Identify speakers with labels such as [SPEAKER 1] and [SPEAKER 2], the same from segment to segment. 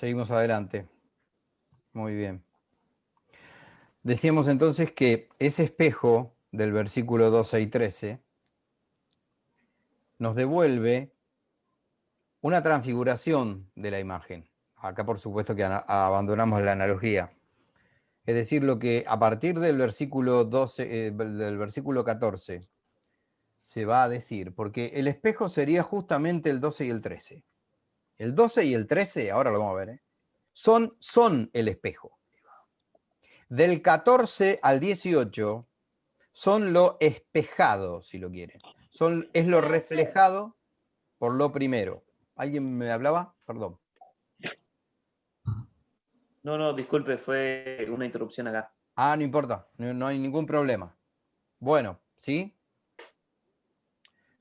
[SPEAKER 1] Seguimos adelante. Muy bien. Decíamos entonces que ese espejo del versículo 12 y 13 nos devuelve una transfiguración de la imagen. Acá por supuesto que abandonamos la analogía. Es decir, lo que a partir del versículo 12, del versículo 14 se va a decir, porque el espejo sería justamente el 12 y el 13. El 12 y el 13, ahora lo vamos a ver, son el espejo. Del 14 al 18 son lo espejado, si lo quieren. Es lo reflejado por lo primero. ¿Alguien me hablaba? Perdón.
[SPEAKER 2] No, disculpe, fue una interrupción acá.
[SPEAKER 1] Ah, no importa, no hay ningún problema. Bueno, ¿sí?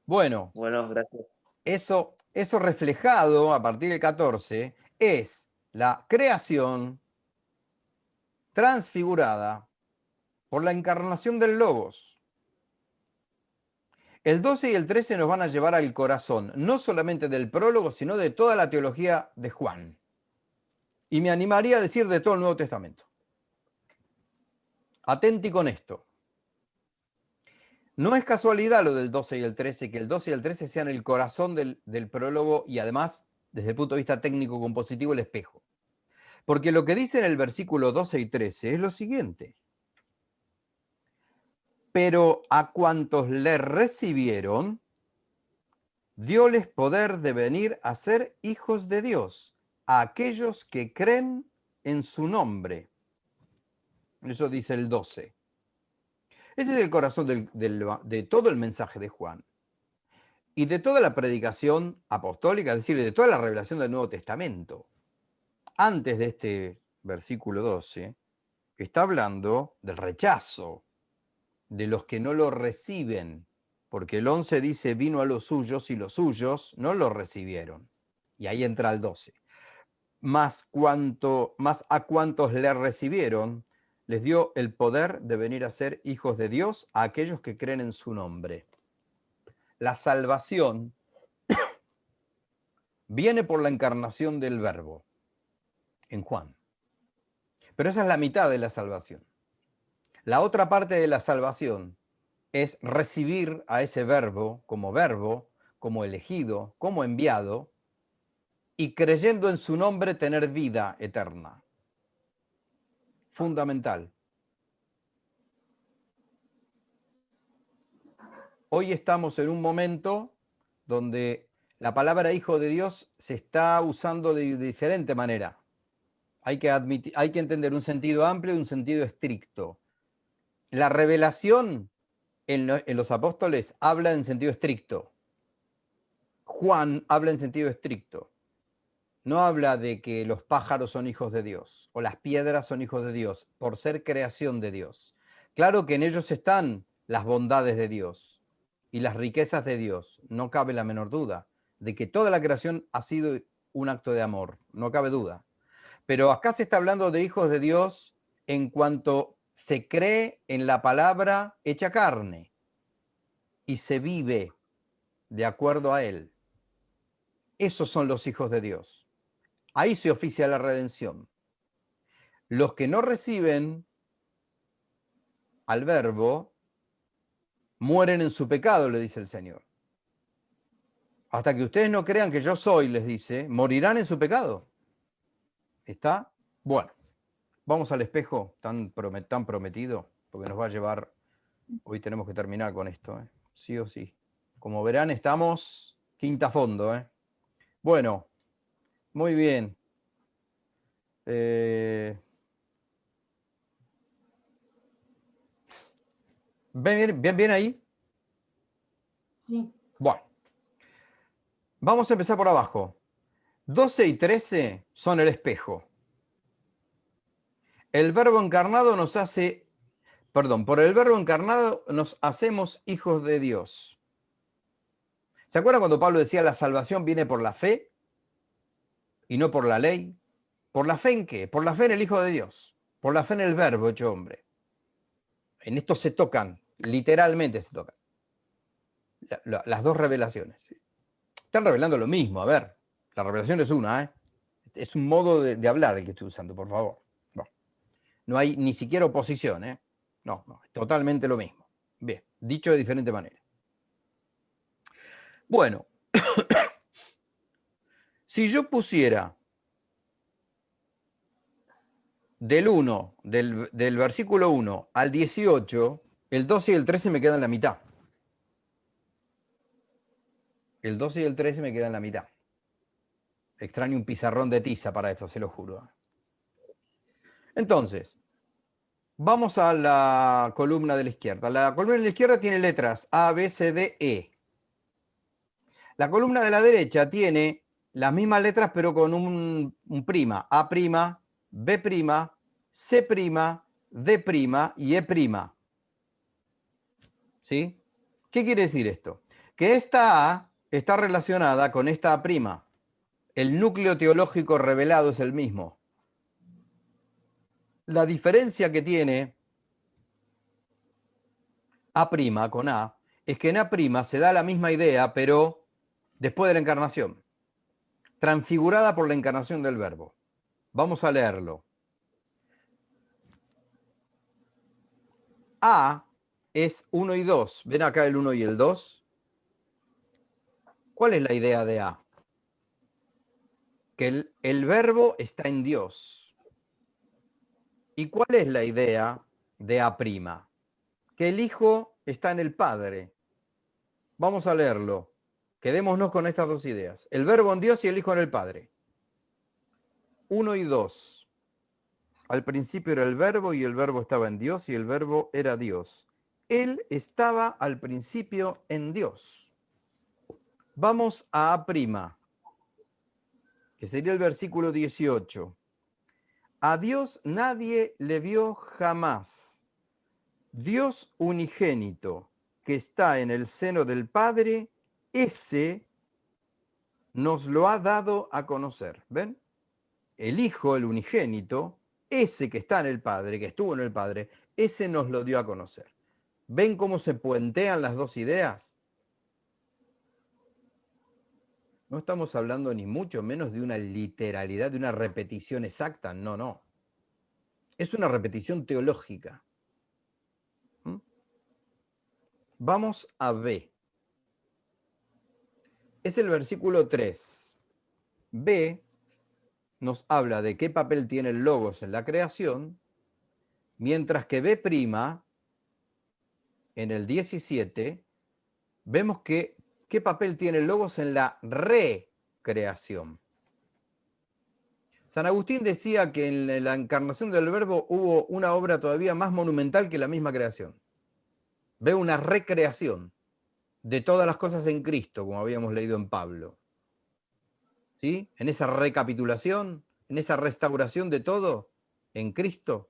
[SPEAKER 1] Bueno,
[SPEAKER 2] Gracias.
[SPEAKER 1] eso reflejado a partir del 14 es la creación transfigurada por la encarnación del Logos. El 12 y el 13 nos van a llevar al corazón, no solamente del prólogo, sino de toda la teología de Juan. Y me animaría a decir de todo el Nuevo Testamento. Atenti con esto. No es casualidad lo del 12 y el 13, que el 12 y el 13 sean el corazón del prólogo y además, desde el punto de vista técnico-compositivo, el espejo. Porque lo que dice en el versículo 12 y 13 es lo siguiente. Pero a cuantos le recibieron, dióles poder de venir a ser hijos de Dios, a aquellos que creen en su nombre. Eso dice el 12. Ese es el corazón de todo el mensaje de Juan. Y de toda la predicación apostólica, es decir, de toda la revelación del Nuevo Testamento. Antes de este versículo 12, está hablando del rechazo, de los que no lo reciben, porque el 11 dice, vino a los suyos y los suyos no lo recibieron. Y ahí entra el 12. Más a cuantos le recibieron, les dio el poder de venir a ser hijos de Dios a aquellos que creen en su nombre. La salvación viene por la encarnación del Verbo en Juan. Pero esa es la mitad de la salvación. La otra parte de la salvación es recibir a ese verbo, como elegido, como enviado, y creyendo en su nombre tener vida eterna. Fundamental. Hoy estamos en un momento donde la palabra hijo de Dios se está usando de diferente manera. Hay que entender un sentido amplio y un sentido estricto. La revelación en los apóstoles habla en sentido estricto. Juan habla en sentido estricto. No habla de que los pájaros son hijos de Dios o las piedras son hijos de Dios por ser creación de Dios. Claro que en ellos están las bondades de Dios y las riquezas de Dios. No cabe la menor duda de que toda la creación ha sido un acto de amor. No cabe duda. Pero acá se está hablando de hijos de Dios en cuanto se cree en la palabra hecha carne y se vive de acuerdo a él. Esos son los hijos de Dios. Ahí se oficia la redención. Los que no reciben al Verbo mueren en su pecado, le dice el Señor. Hasta que ustedes no crean que yo soy, les dice, morirán en su pecado. ¿Está? Bueno, vamos al espejo tan prometido, porque nos va a llevar, hoy tenemos que terminar con esto, sí o sí. Como verán, estamos quinta fondo. Bueno, muy bien. ¿Bien ahí?
[SPEAKER 3] Sí.
[SPEAKER 1] Bueno, vamos a empezar por abajo. 12 y 13 son el espejo. El Verbo encarnado nos hace, por el Verbo encarnado nos hacemos hijos de Dios. ¿Se acuerdan cuando Pablo decía la salvación viene por la fe y no por la ley? ¿Por la fe en qué? Por la fe en el Hijo de Dios, por la fe en el Verbo hecho hombre. En esto se tocan, literalmente se tocan. Las dos revelaciones. Están revelando lo mismo, a ver, la revelación es una, es un modo de hablar el que estoy usando, por favor. No hay ni siquiera oposición, ¿eh? No, es totalmente lo mismo. Bien, dicho de diferente manera. Bueno, si yo pusiera del 1, del versículo 1 al 18, el 12 y el 13 me quedan la mitad. El 12 y el 13 me quedan la mitad. Extraño un pizarrón de tiza para esto, se lo juro. Entonces, vamos a la columna de la izquierda. La columna de la izquierda tiene letras A, B, C, D, E. La columna de la derecha tiene las mismas letras, pero con un prima. A', B', C', D' y E'. ¿Sí? ¿Qué quiere decir esto? Que esta A está relacionada con esta A'. El núcleo teológico revelado es el mismo. La diferencia que tiene A' con A es que en A' se da la misma idea, pero después de la encarnación, transfigurada por la encarnación del Verbo. Vamos a leerlo. A es 1 y 2. ¿Ven acá el 1 y el 2? ¿Cuál es la idea de A? Que el Verbo está en Dios. ¿Y cuál es la idea de A'? Que el Hijo está en el Padre. Vamos a leerlo. Quedémonos con estas dos ideas. El Verbo en Dios y el Hijo en el Padre. 1 y 2. Al principio era el Verbo y el Verbo estaba en Dios y el Verbo era Dios. Él estaba al principio en Dios. Vamos a A', que sería el versículo 18. A Dios nadie le vio jamás. Dios unigénito, que está en el seno del Padre, ese nos lo ha dado a conocer. ¿Ven? El Hijo, el unigénito, ese que está en el Padre, que estuvo en el Padre, ese nos lo dio a conocer. ¿Ven cómo se puentean las dos ideas? No estamos hablando ni mucho menos de una literalidad, de una repetición exacta. No, no. Es una repetición teológica. ¿Mm? Vamos a B. Es el versículo 3. B nos habla de qué papel tiene el logos en la creación, mientras que B', en el 17, vemos que qué papel tiene el logos en la recreación. San Agustín decía que en la encarnación del Verbo hubo una obra todavía más monumental que la misma creación. Ve una recreación de todas las cosas en Cristo, como habíamos leído en Pablo. ¿Sí? En esa recapitulación, en esa restauración de todo en Cristo,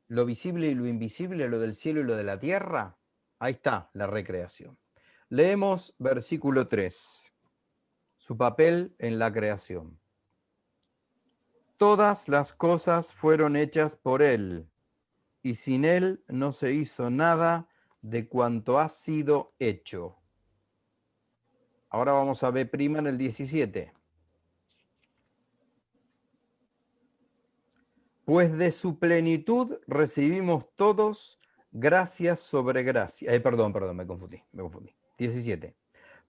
[SPEAKER 1] lo visible y lo invisible, lo del cielo y lo de la tierra, ahí está la recreación. Leemos versículo 3, su papel en la creación. Todas las cosas fueron hechas por Él, y sin Él no se hizo nada de cuanto ha sido hecho. Ahora vamos a B' en el 17. Pues de su plenitud recibimos todos gracias sobre gracia. Perdón, me confundí. 17.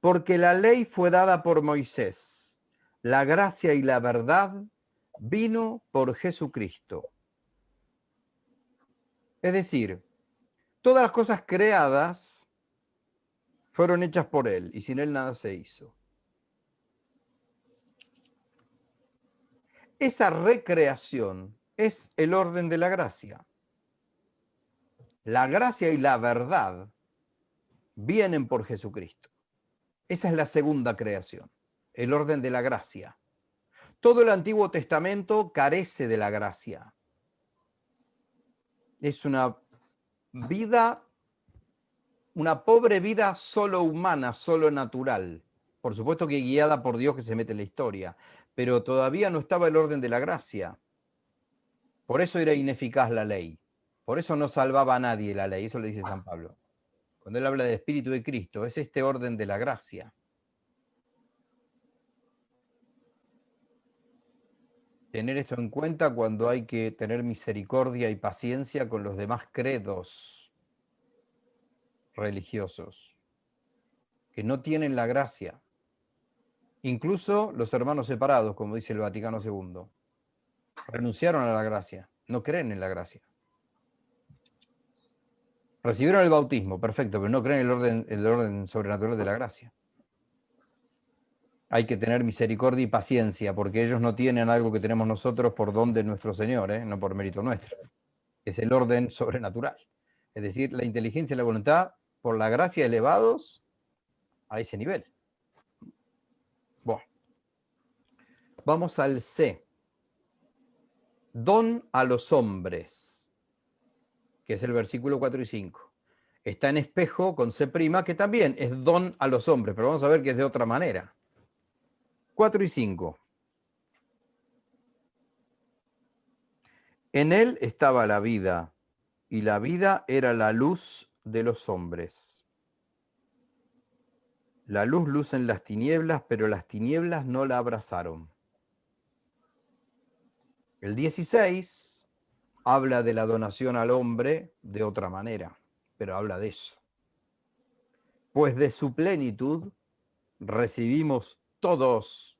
[SPEAKER 1] Porque la ley fue dada por Moisés, la gracia y la verdad vino por Jesucristo. Es decir, todas las cosas creadas fueron hechas por Él, y sin Él nada se hizo. Esa recreación es el orden de la gracia. La gracia y la verdad vienen por Jesucristo. Esa es la segunda creación, el orden de la gracia. Todo el Antiguo Testamento carece de la gracia. Es una vida, una pobre vida solo humana, solo natural. Por supuesto que guiada por Dios que se mete en la historia, pero todavía no estaba el orden de la gracia. Por eso era ineficaz la ley. Por eso no salvaba a nadie la ley. Eso le dice San Pablo. Cuando él habla del Espíritu de Cristo, es este orden de la gracia. tener esto en cuenta cuando hay que tener misericordia y paciencia con los demás credos religiosos que no tienen la gracia. Incluso los hermanos separados, como dice el Vaticano II, renunciaron a la gracia, no creen en la gracia. Recibieron el bautismo, perfecto, pero no creen en el orden sobrenatural de la gracia. Hay que tener misericordia y paciencia, porque ellos no tienen algo que tenemos nosotros por don de nuestro Señor, no por mérito nuestro. Es el orden sobrenatural. Es decir, la inteligencia y la voluntad, por la gracia elevados a ese nivel. Bueno, vamos al C. Don a los hombres, que es el versículo 4 y 5. Está en espejo con C', que también es don a los hombres, pero vamos a ver que es de otra manera. 4 y 5. En él estaba la vida, y la vida era la luz de los hombres. La luz luce en las tinieblas, pero las tinieblas no la abrazaron. El 16 habla de la donación al hombre de otra manera, pero habla de eso. Pues de su plenitud recibimos todos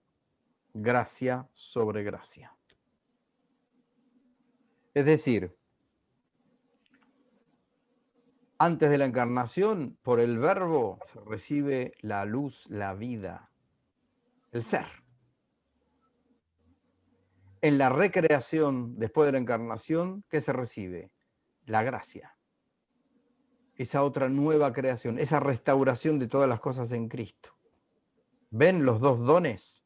[SPEAKER 1] gracia sobre gracia. Es decir, antes de la encarnación, por el Verbo se recibe la luz, la vida, el ser. En la recreación, después de la encarnación, ¿qué se recibe? La gracia. Esa otra nueva creación, esa restauración de todas las cosas en Cristo. ¿Ven los dos dones?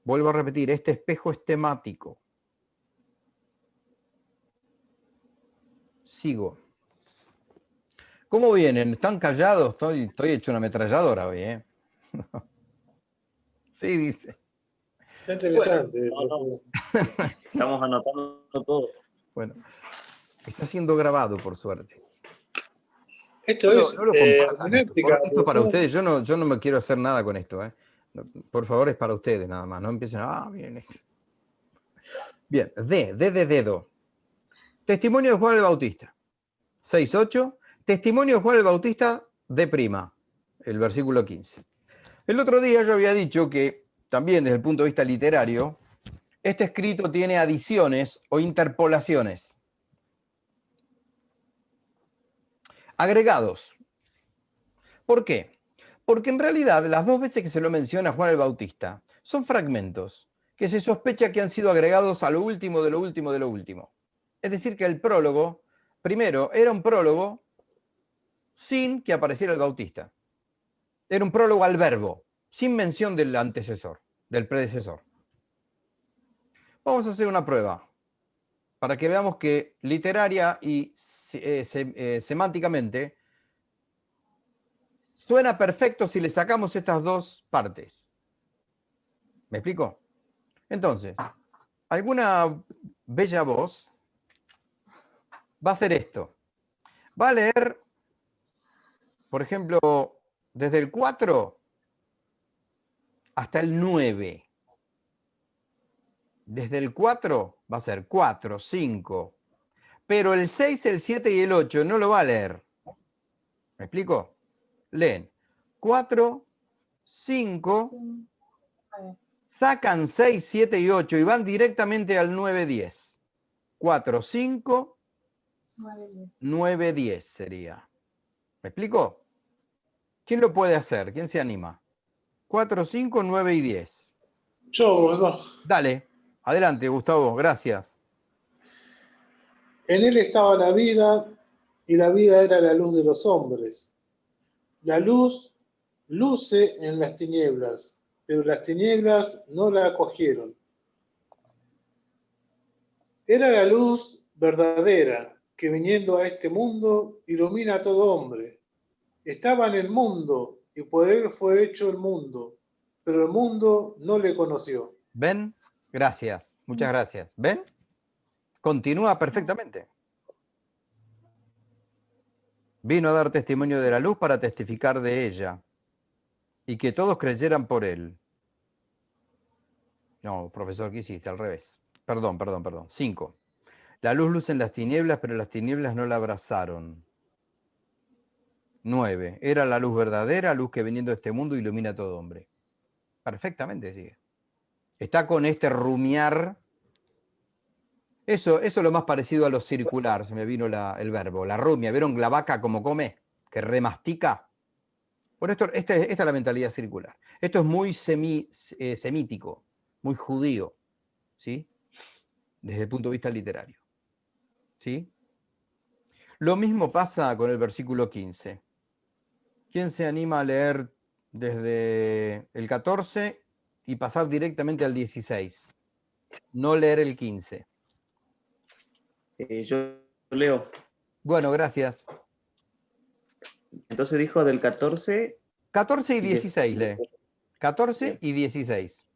[SPEAKER 1] Vuelvo a repetir, este espejo es temático. Sigo. ¿Cómo vienen? ¿Están callados? Estoy hecho una ametralladora hoy, ¿eh? Sí, dice.
[SPEAKER 4] Está interesante.
[SPEAKER 2] Bueno, no. Estamos anotando todo.
[SPEAKER 1] Bueno, está siendo grabado, por suerte.
[SPEAKER 4] Esto es
[SPEAKER 1] No lo compartan,
[SPEAKER 4] hermenéutica.
[SPEAKER 1] esto es para ustedes. Yo no me quiero hacer nada con esto, ¿eh? No, por favor, es para ustedes nada más. No empiecen miren esto. Bien, D de dedo. Testimonio de Juan el Bautista. 6.8. Testimonio de Juan el Bautista D', el versículo 15. El otro día yo había dicho que también desde el punto de vista literario, este escrito tiene adiciones o interpolaciones. Agregados. ¿Por qué? Porque en realidad las dos veces que se lo menciona Juan el Bautista son fragmentos que se sospecha que han sido agregados a lo último de lo último de lo último. Es decir, que el prólogo, primero, era un prólogo sin que apareciera el Bautista. Era un prólogo al verbo, sin mención del antecesor, del predecesor. Vamos a hacer una prueba para que veamos que literaria y semánticamente suena perfecto si le sacamos estas dos partes. ¿Me explico? Entonces, alguna bella voz va a hacer esto. Va a leer, por ejemplo, desde el 4 hasta el 9. Desde el 4 va a ser 4, 5. Pero el 6, el 7 y el 8 no lo va a leer. ¿Me explico? Leen 4, 5, sacan 6, 7 y 8 y van directamente al 9, 10. 4, 5, 9, 10 sería. ¿Me explico? ¿Quién lo puede hacer? ¿Quién se anima? 4, 5, 9 y 10.
[SPEAKER 4] Yo, profesor.
[SPEAKER 1] Dale, adelante, Gustavo, gracias.
[SPEAKER 4] En él estaba la vida, y la vida era la luz de los hombres. La luz luce en las tinieblas, pero las tinieblas no la acogieron. Era la luz verdadera, que viniendo a este mundo ilumina a todo hombre. Estaba en el mundo, y por él fue hecho el mundo, pero el mundo no le conoció.
[SPEAKER 1] ¿Ven? Gracias, muchas gracias. ¿Ven? Continúa perfectamente. Vino a dar testimonio de la luz para testificar de ella y que todos creyeran por él. No, profesor, ¿qué hiciste? Al revés. Perdón. 5. La luz luce en las tinieblas, pero las tinieblas no la abrazaron. 9. Era la luz verdadera, luz que viniendo de este mundo ilumina a todo hombre. Perfectamente sigue. Está con este rumiar. Eso es lo más parecido a lo circular, se me vino el verbo, la rumia. ¿Vieron la vaca como come? Que remastica. Bueno, esta es la mentalidad circular. Esto es muy semítico, muy judío, ¿sí? Desde el punto de vista literario. ¿Sí? Lo mismo pasa con el versículo 15. ¿Quién se anima a leer desde el 14 y pasar directamente al 16? No leer el 15.
[SPEAKER 2] Yo leo.
[SPEAKER 1] Bueno, gracias.
[SPEAKER 2] Entonces dijo del 14.
[SPEAKER 1] 14 y 16 lee. 14 y 16.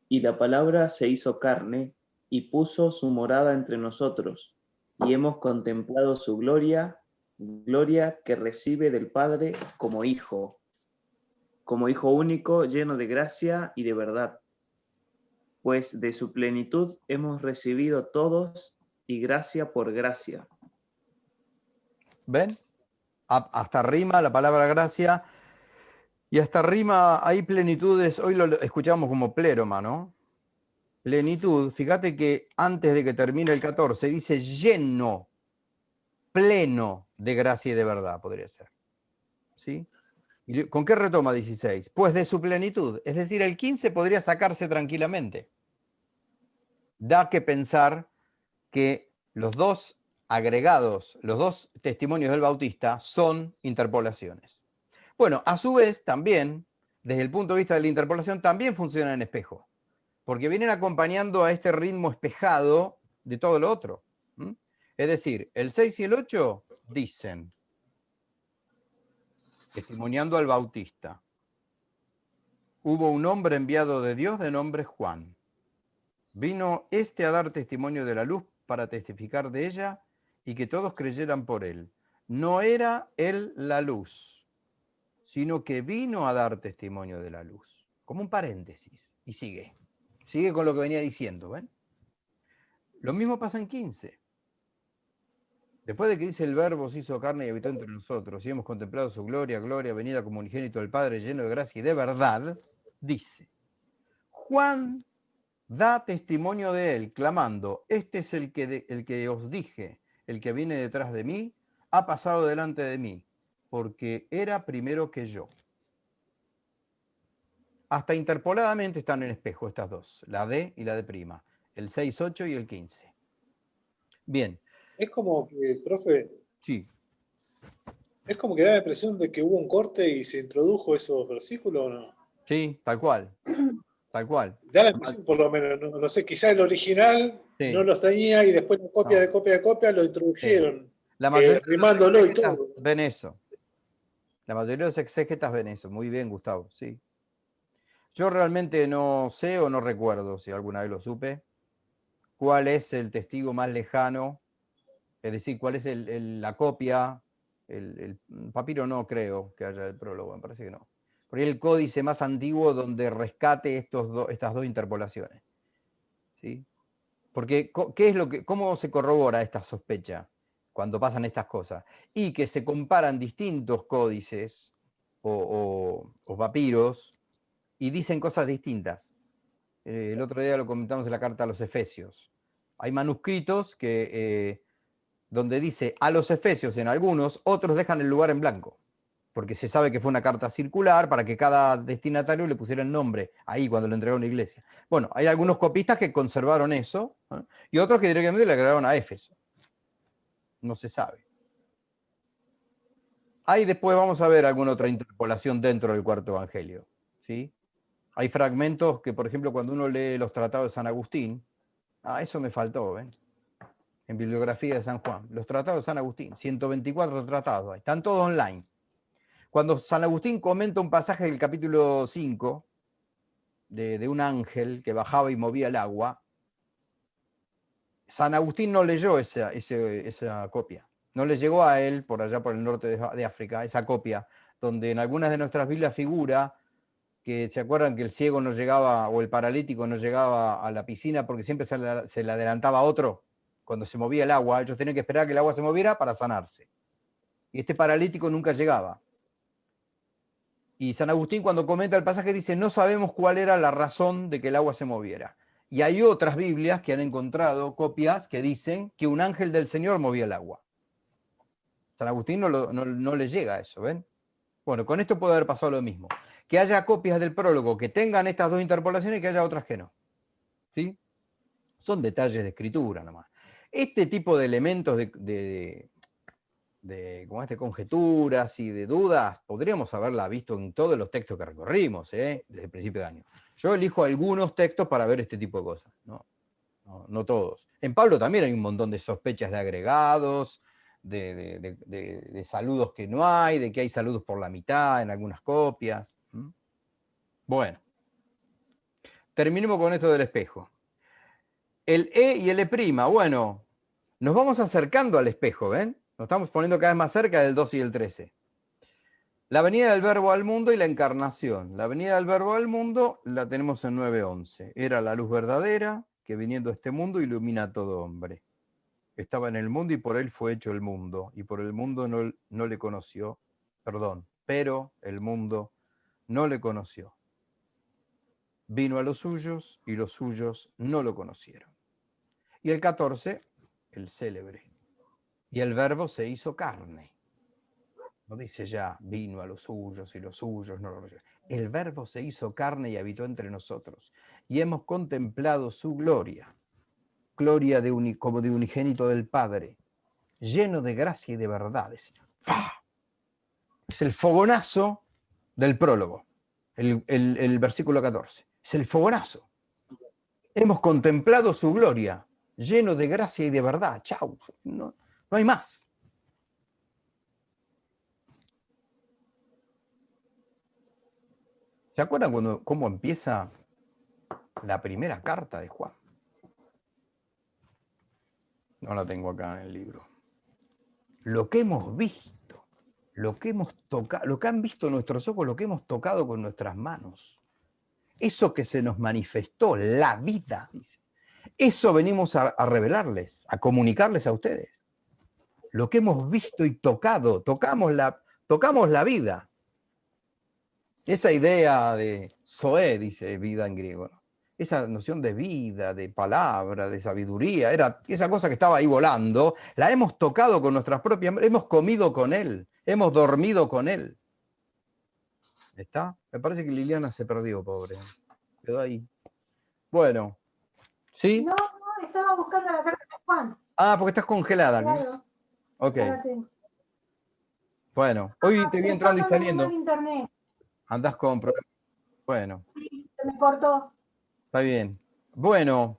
[SPEAKER 2] Y la palabra se hizo carne y puso su morada entre nosotros, y hemos contemplado su gloria, gloria que recibe del Padre como hijo único, lleno de gracia y de verdad. Pues de su plenitud hemos recibido todos, y gracia por gracia.
[SPEAKER 1] ¿Ven? Hasta rima la palabra gracia. Y hasta rima hay plenitudes. Hoy lo escuchamos como pleroma, ¿no? Plenitud. Fíjate que antes de que termine el 14 dice lleno, pleno de gracia y de verdad, podría ser. ¿Sí? ¿Y con qué retoma 16? Pues de su plenitud. Es decir, el 15 podría sacarse tranquilamente. Da que pensar que los dos agregados, los dos testimonios del Bautista son interpolaciones. Bueno, a su vez también, desde el punto de vista de la interpolación, también funciona en espejo, porque vienen acompañando a este ritmo espejado de todo lo otro. Es decir, el 6 y el 8 dicen, testimoniando al Bautista, hubo un hombre enviado de Dios de nombre Juan. Vino este a dar testimonio de la luz para testificar de ella y que todos creyeran por él. No era él la luz, sino que vino a dar testimonio de la luz. Como un paréntesis. Y sigue. Sigue con lo que venía diciendo. ¿Ven? Lo mismo pasa en 15. Después de que dice el verbo se hizo carne y habitó entre nosotros y hemos contemplado su gloria, venida como unigénito del Padre, lleno de gracia y de verdad, dice, Juan da testimonio de él, clamando, este es el que os dije, el que viene detrás de mí, ha pasado delante de mí, porque era primero que yo. Hasta interpoladamente están en espejo estas dos, la D y la D', el 6, 8 y el 15. Bien.
[SPEAKER 4] Es como que, profe,
[SPEAKER 1] Sí.
[SPEAKER 4] es como que da la impresión de que hubo un corte y se introdujo esos versículos, ¿o no?
[SPEAKER 1] Sí, tal cual. Tal cual.
[SPEAKER 4] Da la impresión, por lo menos, no sé, quizás el original
[SPEAKER 1] Sí.
[SPEAKER 4] no los tenía y después de copia lo introdujeron,
[SPEAKER 1] Sí. La mayoría
[SPEAKER 4] rimándolo y todo.
[SPEAKER 1] ven eso. La mayoría de los exégetas ven eso. Muy bien, Gustavo, sí. Yo realmente no sé o no recuerdo, si alguna vez lo supe, cuál es el testigo más lejano, es decir, cuál es la copia, el papiro no creo que haya el prólogo, me parece que no. Por ahí el códice más antiguo donde rescate estas dos interpolaciones. ¿Sí? Porque, ¿cómo se corrobora esta sospecha cuando pasan estas cosas? Y que se comparan distintos códices o papiros y dicen cosas distintas. El otro día lo comentamos en la carta a los Efesios. Hay manuscritos donde dice a los Efesios en algunos, otros dejan el lugar en blanco, porque se sabe que fue una carta circular para que cada destinatario le pusiera el nombre ahí cuando lo entregó a la iglesia. Bueno, hay algunos copistas que conservaron eso, ¿eh? Y otros que directamente le agregaron a Éfeso. No se sabe. Ahí después vamos a ver alguna otra interpolación dentro del cuarto evangelio, ¿sí? Hay fragmentos que, por ejemplo, cuando uno lee los tratados de San Agustín, eso me faltó, ¿ven? En bibliografía de San Juan, los tratados de San Agustín, 124 tratados, están todos online. Cuando San Agustín comenta un pasaje del capítulo 5, de un ángel que bajaba y movía el agua, San Agustín no leyó esa copia. No le llegó a él, por allá por el norte de África, esa copia, donde en algunas de nuestras Biblias figura que se acuerdan que el ciego no llegaba o el paralítico no llegaba a la piscina porque siempre se le adelantaba a otro cuando se movía el agua. Ellos tenían que esperar a que el agua se moviera para sanarse. Y este paralítico nunca llegaba. Y San Agustín, cuando comenta el pasaje, dice: no sabemos cuál era la razón de que el agua se moviera. Y hay otras Biblias que han encontrado copias que dicen que un ángel del Señor movía el agua. San Agustín no le llega a eso, ¿ven? Bueno, con esto puede haber pasado lo mismo. Que haya copias del prólogo que tengan estas dos interpolaciones y que haya otras que no. ¿Sí? Son detalles de escritura nomás. Este tipo de elementos de conjeturas y de dudas, podríamos haberla visto en todos los textos que recorrimos, desde el principio de año. Yo elijo algunos textos para ver este tipo de cosas, no todos. En Pablo también hay un montón de sospechas de agregados, de saludos que no hay, de que hay saludos por la mitad en algunas copias. Bueno, terminemos con esto del espejo. El E y el E', bueno, nos vamos acercando al espejo, ¿ven? Nos estamos poniendo cada vez más cerca del 2 y el 13. La venida del Verbo al mundo y la encarnación. La venida del Verbo al mundo la tenemos en 9:11. Era la luz verdadera que viniendo a este mundo ilumina a todo hombre. Estaba en el mundo y por él fue hecho el mundo. Y por el mundo no le conoció. Perdón, pero el mundo no le conoció. Vino a los suyos y los suyos no lo conocieron. Y el 14, el célebre. Y el Verbo se hizo carne. No dice ya, vino a los suyos y los suyos no lo conocieron. El Verbo se hizo carne y habitó entre nosotros. Y hemos contemplado su gloria. Gloria como de unigénito del Padre, lleno de gracia y de verdades. ¡Fah! Es el fogonazo del prólogo, el versículo 14. Es el fogonazo. Hemos contemplado su gloria, lleno de gracia y de verdad. Chau, no hay más. ¿Se acuerdan cómo empieza la primera carta de Juan? No la tengo acá en el libro. Lo que hemos visto, lo que hemos tocado, lo que han visto nuestros ojos, lo que hemos tocado con nuestras manos. Eso que se nos manifestó, la vida, dice. Eso venimos a revelarles, a comunicarles a ustedes. Lo que hemos visto y tocado, tocamos la vida. Esa idea de zoé, dice vida en griego, ¿no? Esa noción de vida, de palabra, de sabiduría, era esa cosa que estaba ahí volando, la hemos tocado con nuestras propias manos, hemos comido con él, hemos dormido con él. ¿Está? Me parece que Liliana se perdió, pobre. Quedó ahí. Bueno. ¿Sí?
[SPEAKER 3] No, estaba buscando la carta de Juan.
[SPEAKER 1] Ah, porque estás congelada.
[SPEAKER 3] Claro.
[SPEAKER 1] Ok. Bueno, hoy te vi entrando y saliendo.
[SPEAKER 3] Internet.
[SPEAKER 1] Andás con problemas. Bueno.
[SPEAKER 3] Sí, se me cortó.
[SPEAKER 1] Está bien. Bueno.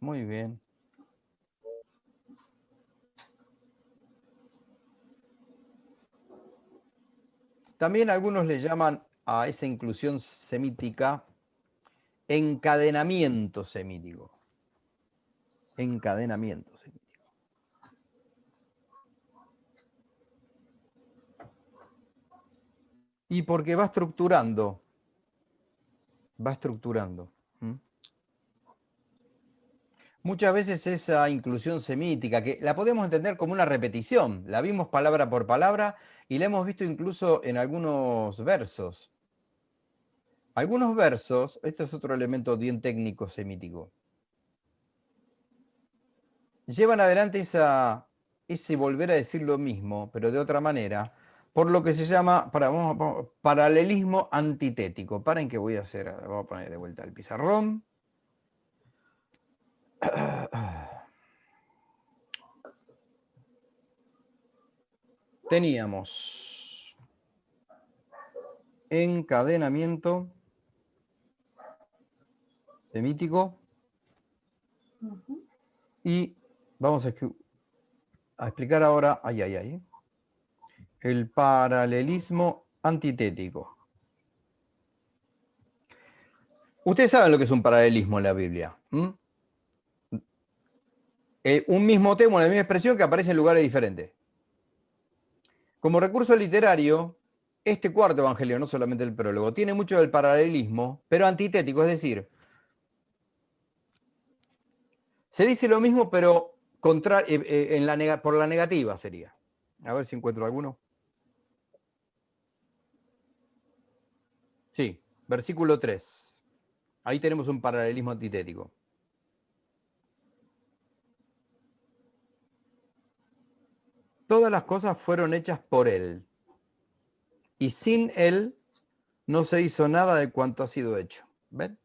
[SPEAKER 1] Muy bien. También algunos le llaman a esa inclusión semítica encadenamiento semítico. Encadenamiento semítico. Y porque va estructurando. Va estructurando. Muchas veces esa inclusión semítica, que la podemos entender como una repetición, la vimos palabra por palabra y la hemos visto incluso en algunos versos. Algunos versos, esto es otro elemento bien técnico semítico, llevan adelante ese volver a decir lo mismo, pero de otra manera, por lo que se llama paralelismo antitético. Paren que voy a hacer, vamos a poner de vuelta el pizarrón. Teníamos encadenamiento semítico y vamos a explicar ahora el paralelismo antitético. Ustedes saben lo que es un paralelismo en la Biblia. Un mismo tema, una misma expresión que aparece en lugares diferentes. Como recurso literario, este cuarto evangelio, no solamente el prólogo, tiene mucho del paralelismo, pero antitético, es decir, se dice lo mismo, pero por la negativa sería. A ver si encuentro alguno. Sí, versículo 3. Ahí tenemos un paralelismo antitético. Todas las cosas fueron hechas por Él, y sin Él no se hizo nada de cuanto ha sido hecho. ¿Ven?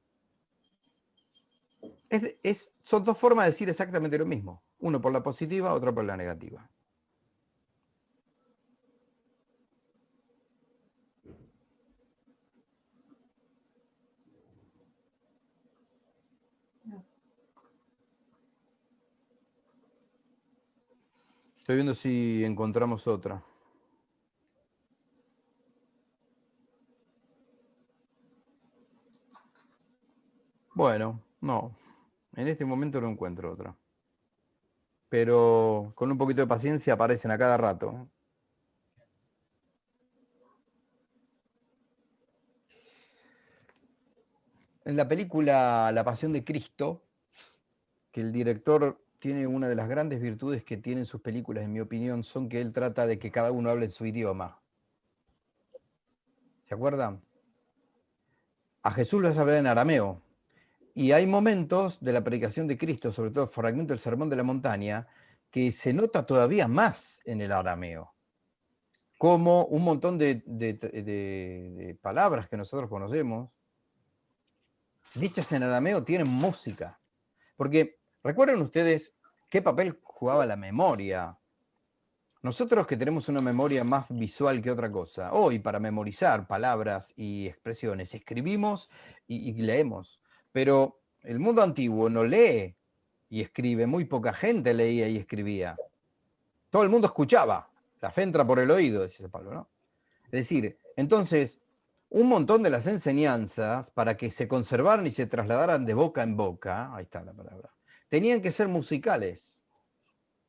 [SPEAKER 1] Son dos formas de decir exactamente lo mismo. Uno por la positiva, otro por la negativa. Estoy viendo si encontramos otra. Bueno, no. En este momento no encuentro otra. Pero con un poquito de paciencia aparecen a cada rato. En la película La Pasión de Cristo, que el director tiene una de las grandes virtudes que tienen sus películas, en mi opinión, son que él trata de que cada uno hable en su idioma. ¿Se acuerdan? A Jesús lo hace hablar en arameo. Y hay momentos de la predicación de Cristo, sobre todo el fragmento del Sermón de la Montaña, que se nota todavía más en el arameo. Como un montón de palabras que nosotros conocemos, dichas en arameo, tienen música. Porque recuerden ustedes qué papel jugaba la memoria. Nosotros que tenemos una memoria más visual que otra cosa, hoy para memorizar palabras y expresiones, escribimos y leemos. Pero el mundo antiguo no lee y escribe, muy poca gente leía y escribía. Todo el mundo escuchaba, la fe entra por el oído, dice Pablo, ¿no? Es decir, entonces, un montón de las enseñanzas, para que se conservaran y se trasladaran de boca en boca, ahí está la palabra, tenían que ser musicales.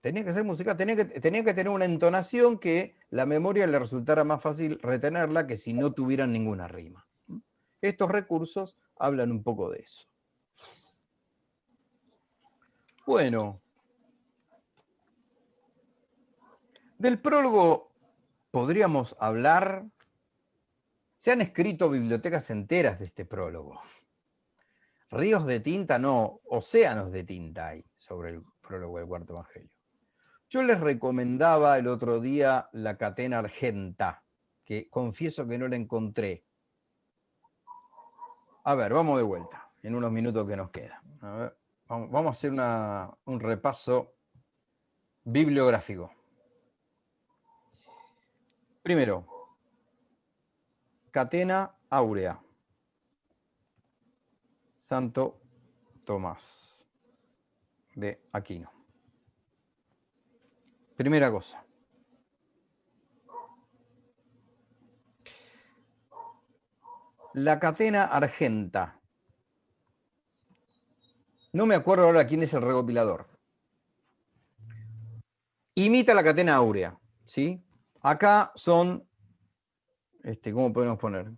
[SPEAKER 1] Tenían que ser musicales, tenían que tener una entonación que la memoria le resultara más fácil retenerla que si no tuvieran ninguna rima. Estos recursos hablan un poco de eso. Bueno, del prólogo podríamos hablar. Se han escrito bibliotecas enteras de este prólogo. Ríos de tinta, no, océanos de tinta hay sobre el prólogo del Cuarto Evangelio. Yo les recomendaba el otro día la Catena Argenta, que confieso que no la encontré. A ver, vamos de vuelta, en unos minutos que nos quedan. A ver, vamos a hacer un repaso bibliográfico. Primero, Catena Áurea, Santo Tomás de Aquino. Primera cosa. La Catena Argenta. No me acuerdo ahora quién es el recopilador. Imita la Catena Áurea, ¿sí? Acá son, ¿cómo podemos poner?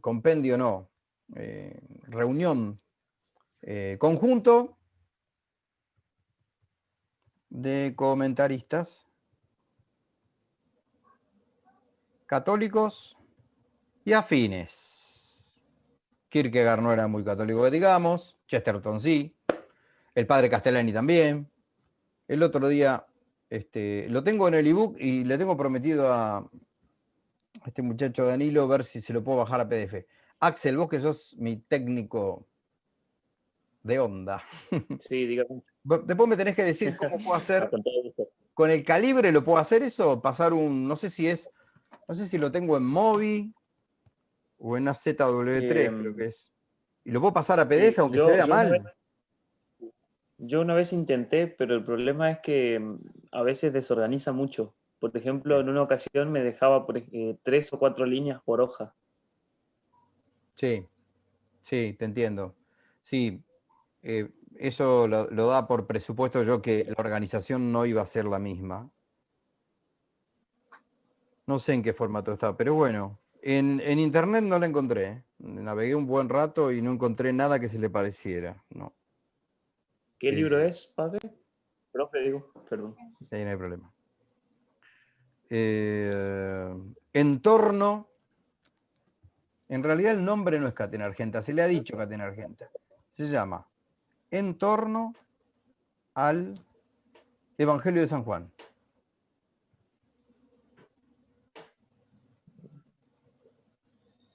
[SPEAKER 1] Compendio no, reunión, conjunto de comentaristas católicos y afines. Kierkegaard no era muy católico, digamos, Chesterton sí, el padre Castellani también. El otro día lo tengo en el ebook y le tengo prometido a este muchacho Danilo ver si se lo puedo bajar a PDF. Axel, vos que sos mi técnico de onda.
[SPEAKER 2] Sí, dígame.
[SPEAKER 1] Después me tenés que decir cómo puedo hacer.
[SPEAKER 2] Con todo gusto.
[SPEAKER 1] ¿Con el calibre lo puedo hacer eso? Pasar no sé si lo tengo en Mobi o en AZW3, creo que es. Y lo puedo pasar a PDF aunque se vea mal.
[SPEAKER 2] Yo una vez intenté, pero el problema es que a veces desorganiza mucho. Por ejemplo, en una ocasión me dejaba 3 o 4 líneas por hoja.
[SPEAKER 1] Sí, sí, te entiendo. Sí, eso lo da por presupuesto yo que la organización no iba a ser la misma. No sé en qué formato está, pero bueno. En internet no la encontré. Navegué un buen rato y no encontré nada que se le pareciera. No,
[SPEAKER 2] ¿Qué libro es, padre? Profe, digo, perdón.
[SPEAKER 1] ahí no hay problema. Entorno. En realidad el nombre no es Catena Argenta, se le ha dicho Catena Argenta. Se llama En torno al Evangelio de San Juan.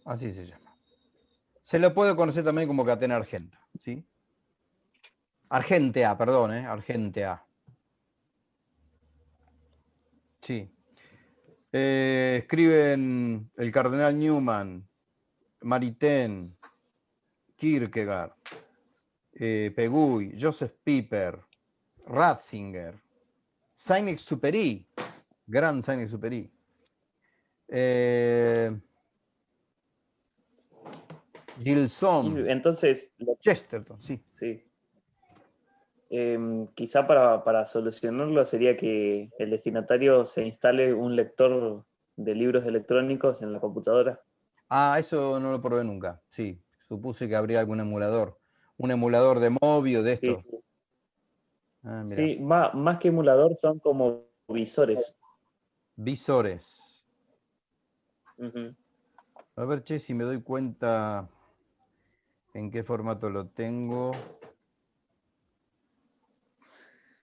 [SPEAKER 1] Así se llama. Se lo puede conocer también como Catena Argenta, ¿sí? Argentea, perdón, Argentea. Sí. Escriben el cardenal Newman, Maritain, Kierkegaard, Pegui, Joseph Pieper, Ratzinger, Saint-Exupéry, gran Saint-Exupéry. Gilson,
[SPEAKER 2] Entonces,
[SPEAKER 1] Chesterton, sí.
[SPEAKER 2] sí. Quizá para solucionarlo sería que el destinatario se instale un lector de libros electrónicos en la computadora.
[SPEAKER 1] Ah, eso no lo probé nunca. Sí, supuse que habría algún emulador. Un emulador de Mobi o de
[SPEAKER 2] Sí,
[SPEAKER 1] esto.
[SPEAKER 2] sí.
[SPEAKER 1] Ah, mira.
[SPEAKER 2] Sí, más que emulador son como visores.
[SPEAKER 1] Visores.
[SPEAKER 2] Ujú.
[SPEAKER 1] A ver, che, si me doy cuenta en qué formato lo tengo.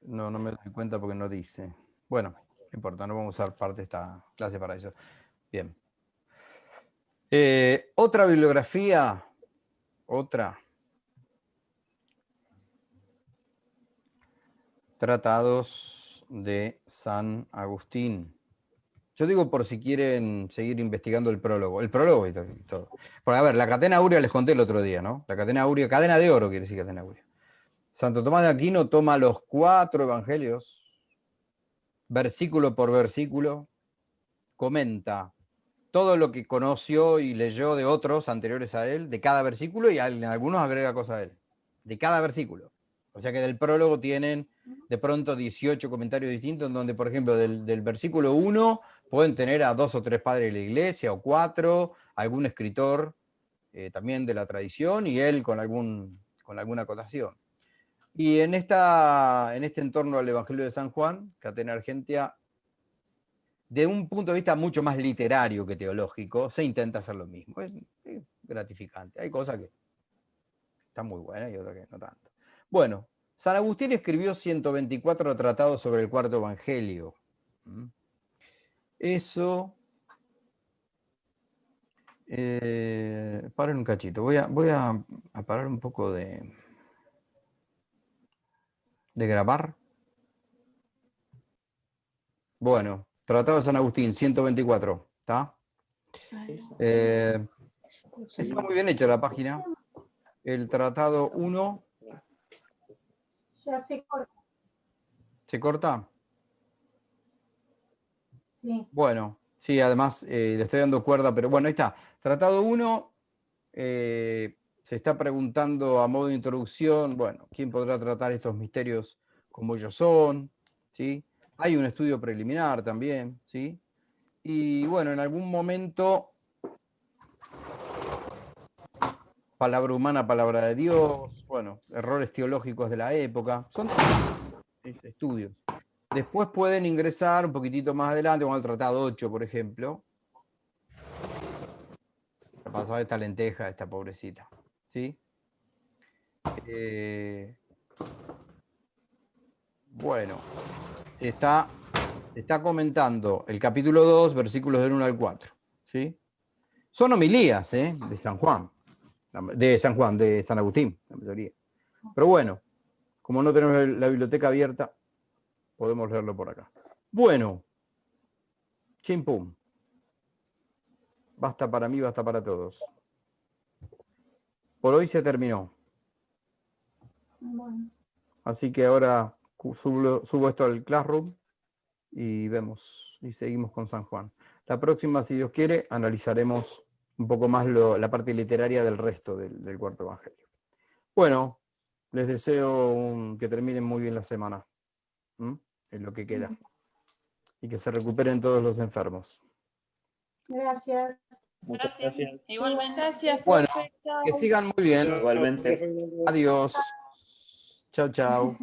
[SPEAKER 1] No, no me doy cuenta porque no dice. Bueno, no importa, no vamos a usar parte de esta clase para eso. Bien. Otra bibliografía. Otra. Tratados de San Agustín. Yo digo por si quieren seguir investigando el prólogo. El prólogo y todo. Porque, a ver, la Catena Aurea les conté el otro día, ¿no? La Catena Aurea, cadena de oro quiere decir Catena Aurea. Santo Tomás de Aquino toma los 4 evangelios, versículo por versículo, comenta todo lo que conoció y leyó de otros anteriores a él, de cada versículo, y en algunos agrega cosas a él, de cada versículo. O sea que del prólogo tienen de pronto 18 comentarios distintos, en donde, por ejemplo, del versículo 1 pueden tener a 2 o 3 padres de la iglesia, o 4, algún escritor también de la tradición, y él con alguna acotación. Y en este entorno al Evangelio de San Juan, Catena Argentea, de un punto de vista mucho más literario que teológico, se intenta hacer lo mismo. Es gratificante. Hay cosas que están muy buenas y otras que no tanto. Bueno, San Agustín escribió 124 tratados sobre el cuarto evangelio. Eso... paren un cachito. Voy a parar un poco de grabar. Bueno, Tratado de San Agustín, 124. ¿Está? Está muy bien hecha la página. El tratado 1.
[SPEAKER 3] Ya se corta.
[SPEAKER 1] ¿Se corta?
[SPEAKER 3] Sí.
[SPEAKER 1] Bueno, sí, además le estoy dando cuerda, pero bueno, ahí está. Tratado 1, se está preguntando a modo de introducción, bueno, ¿quién podrá tratar estos misterios como ellos son? ¿Sí? Hay un estudio preliminar también, ¿sí? Y bueno, en algún momento, palabra humana, palabra de Dios, bueno, errores teológicos de la época, son estudios. Después pueden ingresar un poquitito más adelante, como el Tratado 8, por ejemplo. La pasaba esta lenteja, esta pobrecita. ¿Sí? Bueno, se está comentando el capítulo 2, versículos del 1 al 4. ¿Sí? Son homilías, de San Juan. De San Agustín, la mayoría. Pero bueno, como no tenemos la biblioteca abierta, podemos leerlo por acá. Bueno, chimpum. Basta para mí, basta para todos. Por hoy se terminó.
[SPEAKER 3] Bueno.
[SPEAKER 1] Así que ahora subo esto al Classroom y vemos y seguimos con San Juan. La próxima, si Dios quiere, analizaremos un poco más la parte literaria del resto del cuarto evangelio. Bueno, les deseo que terminen muy bien la semana, en lo que queda, y que se recuperen todos los enfermos.
[SPEAKER 3] Gracias.
[SPEAKER 2] Muchas gracias.
[SPEAKER 5] Igualmente.
[SPEAKER 6] Gracias,
[SPEAKER 1] Bueno,
[SPEAKER 6] profe. Chao.
[SPEAKER 1] que sigan muy bien.
[SPEAKER 2] Igualmente.
[SPEAKER 1] Adiós. Chao, chao.